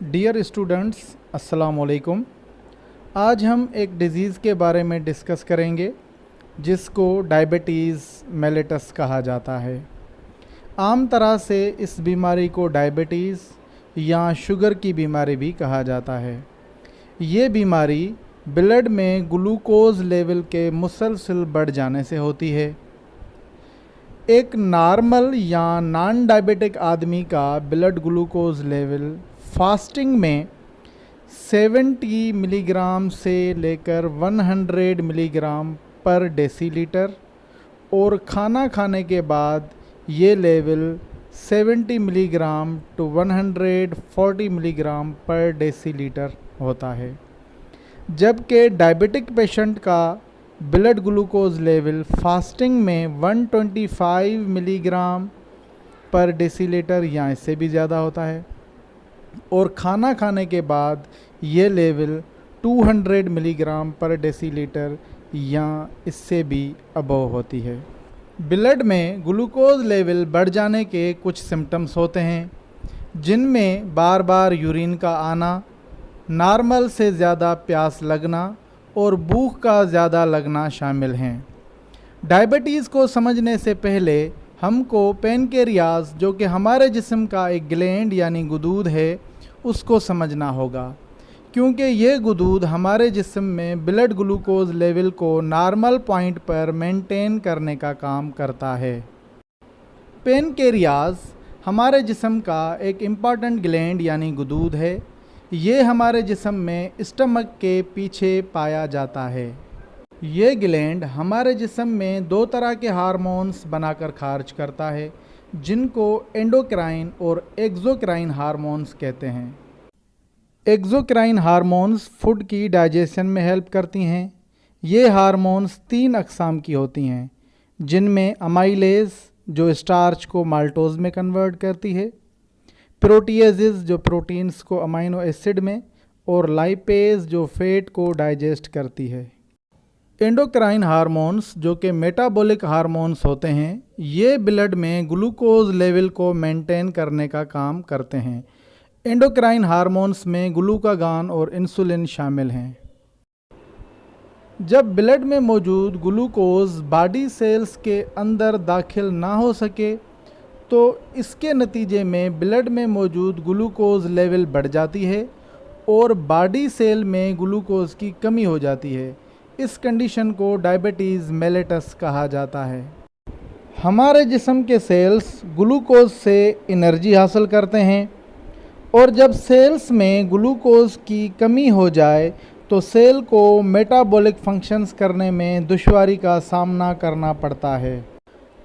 Dear students, अस्सलाम वालेकुम। आज हम एक डिज़ीज़ के बारे में डिस्कस करेंगे जिसको डायबिटीज़ मेलिटस कहा जाता है। आम तरह से इस बीमारी को डायबिटीज़ या शुगर की बीमारी भी कहा जाता है। ये बीमारी ब्लड में ग्लूकोज़ लेवल के मुसलसल बढ़ जाने से होती है। एक नॉर्मल या नॉन डायबिटिक आदमी का ब्लड ग्लूकोज़ लेवल फास्टिंग में 70 मिलीग्राम से लेकर 100 मिलीग्राम पर डेसीलीटर और खाना खाने के बाद ये लेवल 70 मिलीग्राम टू 140 मिलीग्राम पर डेसीलीटर होता है। जबकि डायबिटिक पेशेंट का ब्लड ग्लूकोज़ लेवल फास्टिंग में 125 मिलीग्राम पर डेसीलीटर या इससे भी ज़्यादा होता है और खाना खाने के बाद ये लेवल 200 मिलीग्राम पर डेसीलीटर या इससे भी अबव होती है। ब्लड में ग्लूकोज़ लेवल बढ़ जाने के कुछ सिम्टम्स होते हैं जिनमें बार बार यूरिन का आना, नॉर्मल से ज़्यादा प्यास लगना और भूख का ज़्यादा लगना शामिल हैं। डायबिटीज़ को समझने से पहले हमको पैनक्रियाज, जो कि हमारे जिस्म का एक ग्लैंड यानी गुदूद है, उसको समझना होगा, क्योंकि ये गुदूद हमारे जिस्म में ब्लड ग्लूकोज़ लेवल को नॉर्मल पॉइंट पर मेंटेन करने का काम करता है। पैनक्रियाज हमारे जिस्म का एक इम्पॉर्टेंट ग्लैंड यानी गुदूद है। ये हमारे जिस्म में स्टमक के पीछे पाया जाता है। ये ग्लैंड हमारे जिस्म में दो तरह के हार्मोन्स बनाकर खारिज करता है जिनको एंडोक्राइन और एक्सोक्राइन हार्मोन्स कहते हैं। एक्सोक्राइन हार्मोन्स फूड की डाइजेशन में हेल्प करती हैं। ये हार्मोन्स 3 अक़साम की होती हैं जिनमें अमाइलेज जो स्टार्च को माल्टोज में कन्वर्ट करती है, प्रोटीएजेस जो प्रोटीन्स को अमीनो एसिड में, और लाइपेज जो फैट को डाइजेस्ट करती है। एंडोक्राइन हार्मोन्स जो कि मेटाबॉलिक हार्मोन्स होते हैं, ये ब्लड में ग्लूकोज लेवल को मेंटेन करने का काम करते हैं। एंडोक्राइन हार्मोन्स में ग्लूकागॉन और इंसुलिन शामिल हैं। जब ब्लड में मौजूद ग्लूकोज बॉडी सेल्स के अंदर दाखिल ना हो सके तो इसके नतीजे में ब्लड में मौजूद ग्लूकोज लेवल बढ़ जाती है और बॉडी सेल में ग्लूकोज की कमी हो जाती है। इस कंडीशन को डायबिटीज़ मेलिटस कहा जाता है। हमारे जिस्म के सेल्स ग्लूकोज से एनर्जी हासिल करते हैं और जब सेल्स में ग्लूकोज की कमी हो जाए तो सेल को मेटाबॉलिक फंक्शंस करने में दुश्वारी का सामना करना पड़ता है।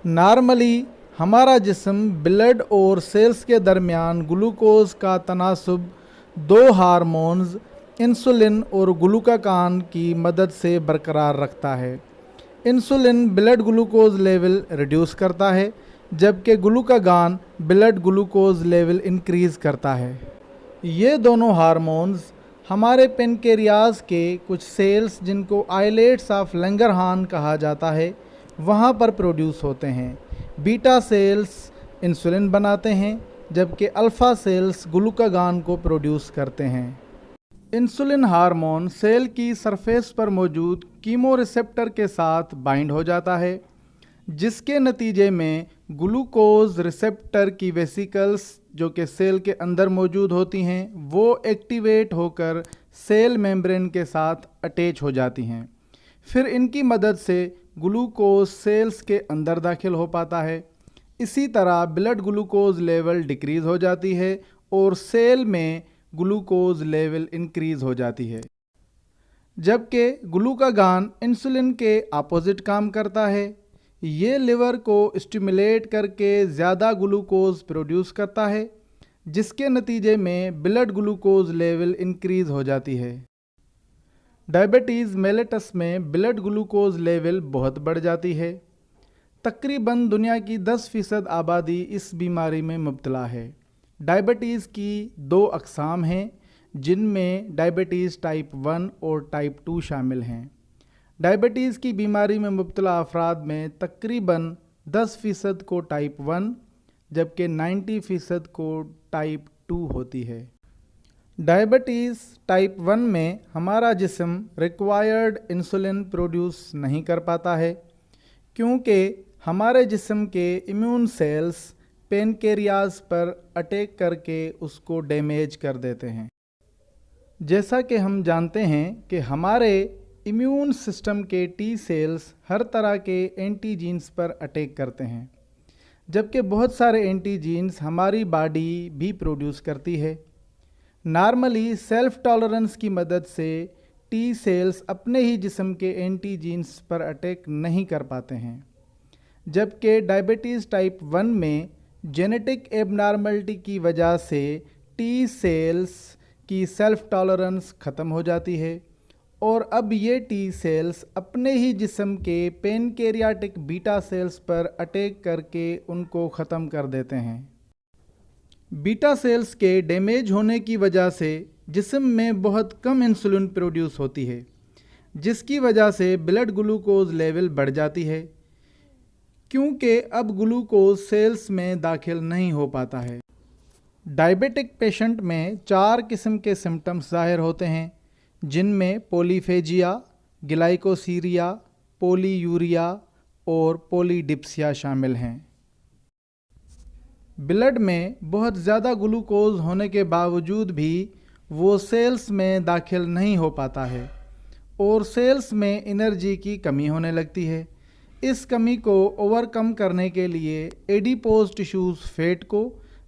नॉर्मली हमारा जिस्म ब्लड और सेल्स के दरमियान ग्लूकोज का तनासुब 2 हार्मोन्स इंसुलिन और ग्लूकागॉन की मदद से बरकरार रखता है। Insulin blood glucose level reduce करता है जबकि glucagon blood glucose level increase करता है। ये दोनों हार्मोन्स हमारे पैनक्रियाज के कुछ सेल्स जिनको आइलेट्स ऑफ लैंगरहान कहा जाता है वहाँ पर प्रोड्यूस होते हैं। बीटा सेल्स इंसुलिन बनाते हैं जबकि अल्फ़ा सेल्स ग्लूकागॉन को प्रोड्यूस करते हैं। इंसुलिन हार्मोन सेल की सरफेस पर मौजूद कीमो रिसेप्टर के साथ बाइंड हो जाता है जिसके नतीजे में ग्लूकोज रिसेप्टर की वेसिकल्स जो कि सेल के अंदर मौजूद होती हैं वो एक्टिवेट होकर सेल मेम्ब्रेन के साथ अटैच हो जाती हैं। फिर इनकी मदद से ग्लूकोज सेल्स के अंदर दाखिल हो पाता है। इसी तरह ब्लड ग्लूकोज लेवल डिक्रीज़ हो जाती है और सेल में ग्लूकोज लेवल इंक्रीज़ हो जाती है। जबकि ग्लूकागॉन इंसुलिन के अपोजिट काम करता है। ये लिवर को स्टिमुलेट करके ज़्यादा ग्लूकोज प्रोड्यूस करता है जिसके नतीजे में ब्लड ग्लूकोज लेवल इंक्रीज़ हो जाती है। डायबिटीज़ मेलिटस में ब्लड ग्लूकोज लेवल बहुत बढ़ जाती है। तकरीबन दुनिया की 10% आबादी इस बीमारी में मुब्तला है। डायबिटीज़ की 2 अक़साम हैं जिनमें डायबिटीज़ टाइप 1 और टाइप 2 शामिल हैं। डायबिटीज़ की बीमारी में मुब्तला अफराद में तकरीबन 10% को टाइप 1 जबकि 90% को टाइप 2 होती है। डायबिटीज़ टाइप 1 में हमारा जिस्म रिक्वायर्ड इंसुलिन प्रोड्यूस नहीं कर पाता है, क्योंकि हमारे जिस्म के इम्यून सेल्स पेनक्रियाज पर अटैक करके उसको डैमेज कर देते हैं। जैसा कि हम जानते हैं कि हमारे इम्यून सिस्टम के टी सेल्स हर तरह के एंटीजीन्स पर अटैक करते हैं, जबकि बहुत सारे एंटीजीन्स हमारी बॉडी भी प्रोड्यूस करती है। नॉर्मली सेल्फ टॉलरेंस की मदद से टी सेल्स अपने ही जिस्म के एंटीजीन्स पर अटैक नहीं कर पाते हैं, जबकि डायबिटीज़ टाइप 1 में जेनेटिक एबनॉर्मलिटी की वजह से टी सेल्स की सेल्फ टॉलरेंस ख़त्म हो जाती है और अब ये टी सेल्स अपने ही जिस्म के पेनक्रियाटिक बीटा सेल्स पर अटैक करके उनको ख़त्म कर देते हैं। बीटा सेल्स के डैमेज होने की वजह से जिस्म में बहुत कम इंसुलिन प्रोड्यूस होती है, जिसकी वजह से ब्लड ग्लूकोज लेवल बढ़ जाती है, क्योंकि अब ग्लूकोज सेल्स में दाखिल नहीं हो पाता है। डायबिटिक पेशेंट में 4 किस्म के सिम्टम्स ज़ाहिर होते हैं, जिनमें पॉलीफेजिया, ग्लाइकोसीरिया, पॉलीयूरिया और पॉलीडिप्सिया शामिल हैं। ब्लड में बहुत ज़्यादा ग्लूकोज होने के बावजूद भी वो सेल्स में दाखिल नहीं हो पाता है और सेल्स में एनर्जी की कमी होने लगती है। इस कमी को ओवरकम करने के लिए एडिपोज टिश्यूज़ फैट को,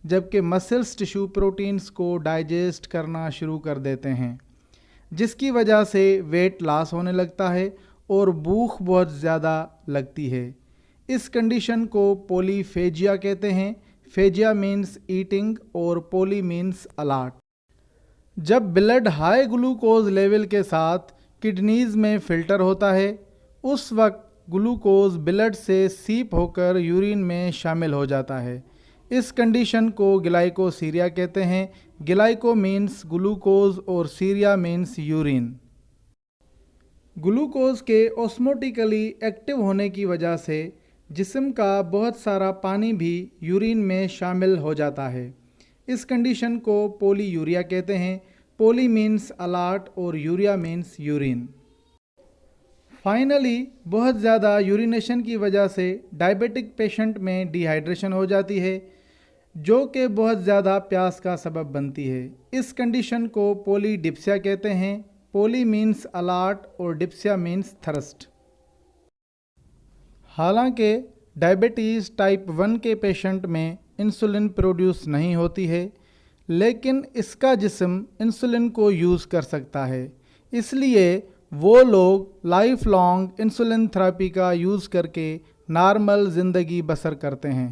जबकि मसल्स टिश्यू प्रोटीन्स को डाइजेस्ट करना शुरू कर देते हैं, जिसकी वजह से वेट लॉस होने लगता है और भूख बहुत ज़्यादा लगती है। इस कंडीशन को पॉलीफेजिया कहते हैं। फेजिया मीन्स ईटिंग और पॉली मीन्स अलॉट। जब ब्लड हाई ग्लूकोज लेवल के साथ किडनीज़ में फ़िल्टर होता है, उस वक्त ग्लूकोज ब्लड से सीप होकर यूरिन में शामिल हो जाता है। इस कंडीशन को ग्लाइकोसीरिया कहते हैं। ग्लाइको मीन्स ग्लूकोज और सीरिया मीन्स यूरिन। ग्लूकोज के ऑस्मोटिकली एक्टिव होने की वजह से जिस्म का बहुत सारा पानी भी यूरिन में शामिल हो जाता है। इस कंडीशन को पॉलीयूरिया कहते हैं। पॉली मीन्स अलॉट और यूरिया मीन्स यूरिन। फाइनली बहुत ज़्यादा यूरिनेशन की वजह से डायबिटिक पेशेंट में डिहाइड्रेशन हो जाती है, जो कि बहुत ज़्यादा प्यास का सबब बनती है। इस कंडीशन को पॉलीडिप्सिया कहते हैं। पॉली मीन्स अलॉट और डिप्सिया मीन्स थर्स्ट। हालांकि डायबिटीज़ टाइप 1 के पेशेंट में इंसुलिन प्रोड्यूस नहीं होती है, लेकिन इसका जिस्म इंसुलिन को यूज़ कर सकता है। इसलिए वो लोग लाइफ लॉन्ग इंसुलिन थेरेपी का यूज़ करके नॉर्मल ज़िंदगी बसर करते हैं।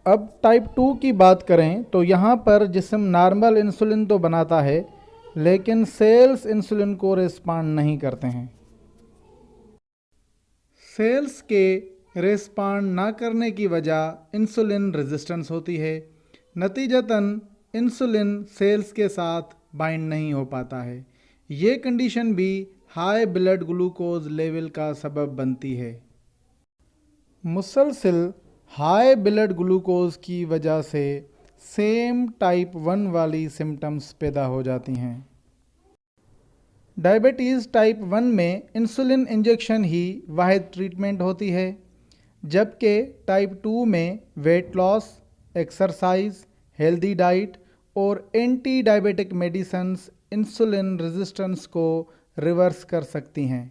अब टाइप 2 की बात करें तो यहाँ पर जिस्म नॉर्मल इंसुलिन तो बनाता है, लेकिन सेल्स इंसुलिन को रिस्पॉन्ड नहीं करते हैं। सेल्स के रिस्पॉन्ड ना करने की वजह इंसुलिन रेजिस्टेंस होती है। नतीजतन इंसुलिन सेल्स के साथ बाइंड नहीं हो पाता है। ये कंडीशन भी हाई ब्लड ग्लूकोज लेवल का सबब बनती है। मुसलसल हाई ब्लड ग्लूकोज की वजह से सेम टाइप 1 वाली सिम्टम्स पैदा हो जाती हैं। डायबिटीज़ टाइप 1 में इंसुलिन इंजेक्शन ही वाहिद ट्रीटमेंट होती है, जबकि टाइप 2 में weight loss, exercise, healthy diet और anti diabetic medicines insulin resistance को रिवर्स कर सकती हैं।